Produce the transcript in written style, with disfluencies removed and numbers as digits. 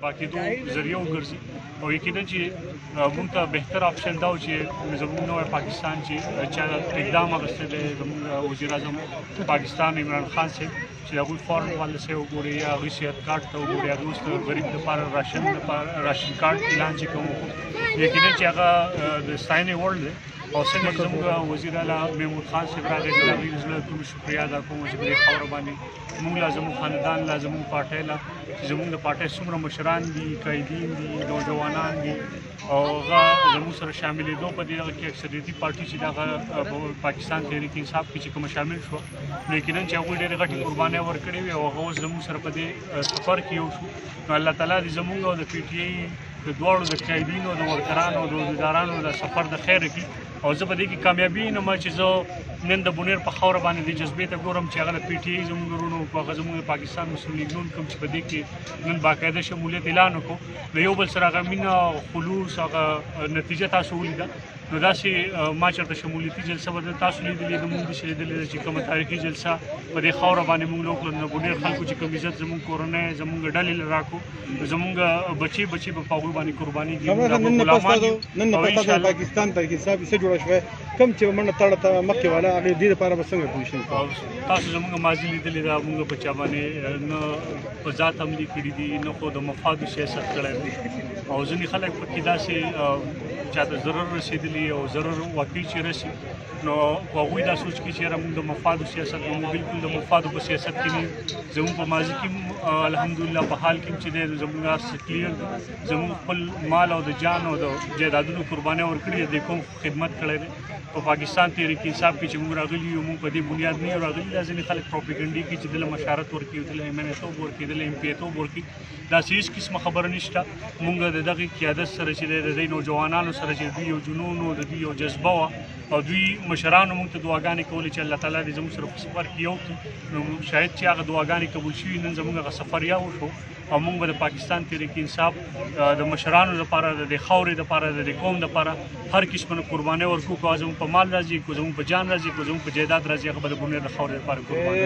پاکېدو ذریعه وګرځي او یقینا چې موږ ته بهتر آپشن دا و چې زموږ نوی پاکستان چې چا اقدام اخیستی دی زموږ وزیر اعظم پاکستان عمران خان صاحب چې د هغوی فارن پالیسۍ وګوري یا هغوی صحت کارت ته وګوري هغوی اوس د غریب لپاره راشن کارت اعلان چې کوم یقینا چې هغه د ستاینې وړ دی او څنګه چې زموږ وزیر اعلی محمود خان صاحب راغی د هغوی د زړه ټولو شکریه ادا کوم چې په دې خاوره باندې موږ لا زموږ خاندان لا زموږ پارټۍ لا چې زموږ د پارټۍ څومره مشران دي قایدین دي نوجوانان دي او هغه زموږ سره شاملېدو په دې هغه کې اکثریتي پارټي چې دغه پاکستان تحریک انصاف کې چې کومه شامل شوه نو یقینا چې هغوی ډېرې غټې قربانۍ ورکړې وې او هغه اوس زموږ سره په دې سفر کې یو شو نو الله تعالی دې زموږ او د پي ټي آی د دواړو د قایدینو د ورکرانو د عہدیدارانو د سفر د خیر کړي او زه په دې کې کامیابي نه ما چې زه نن د بونیر په خاوره باندې د جذبې ته ګورم چې هغه د پي ټي آی زموږ ورونو هغه زموږ د پاکستان مسلم لیګ نون کوم چې په دې کې نن باقاعده شمولیت اعلان وکړو نو یو بل سره هغه مینه خلوص هغه نتیجه تاسو ولیده نو داسې ما چېرته شمولیتي جلسه به تاسو لیدلې د مونږ داسې لیدلې ده چې کومه تاریخي جلسه په دې خاوره باندې مونږ وکړه نو بونیر خلکو چې کوم عزت زموږ کورنۍ زموږ ډلې له راکړو زموږ بچي به په هغوی باندې قرباني نن نه پسته د پاکستان تحریک انصاف څه جوړه شوې کوم چې منډه تړه ته مخکې والا هغې دې لپاره به څنګه پوزیشن کوو تاسو زموږ ماضي لیدلې ده مونږ په چا باندې نه په ذات حملې کړي دي نه خو د مفادو سیاست کړی دی او ځینې خلک پکې داسې چاته ضرر رسېدلي او ضرر واقعي چې رسي نو هغوی دا سوچ کوي چې یاره موږ د مفادو سیاست کوو بلکل د مفادو په سیاست کې نه زموږ په ماضي کې الحمدلله په حال کې چې دی زموږ هر کلیر دی زموږ خپل مال او د جان او د جایدادونو قربانۍ ورکړي دي کوم خدمت کړی دی په پاکستان تحریک انصاف کې چې موږ راغلي یو موږ په دې بنیاد نه یو راغلي دا ځینې خلک پروپیګنډې کوي چې دله مشارت ورکړي دله امنیتوب ورکړي دله ایم پي ایتوب ورکړي داسې هېڅ قسمه خبره نشته موږ د دغې قیادت سره چې دی د دې نوجوانانو سره چې دوی یو جنون و د دوی یو جذبه وه او دوی مشرانو موږ ته دعاګانې کولې چې الله تعالی دې زموږ سره په سفر کې یو کړي نو شاید چې هغه دعاګانې قبول شوي نن زموږ هغه سفر یا وشو او موږ به د پاکستان تحریک انصاف د مشرانو لپاره د دې خاورې لپاره د دې قوم لپاره هر قسمه قربانۍ ورکوو که زموږ په مال راځي که زموږ په جان راځي که زموږ په جایداد راځي هغه به د بونیر د خاورې لپاره قربانۍ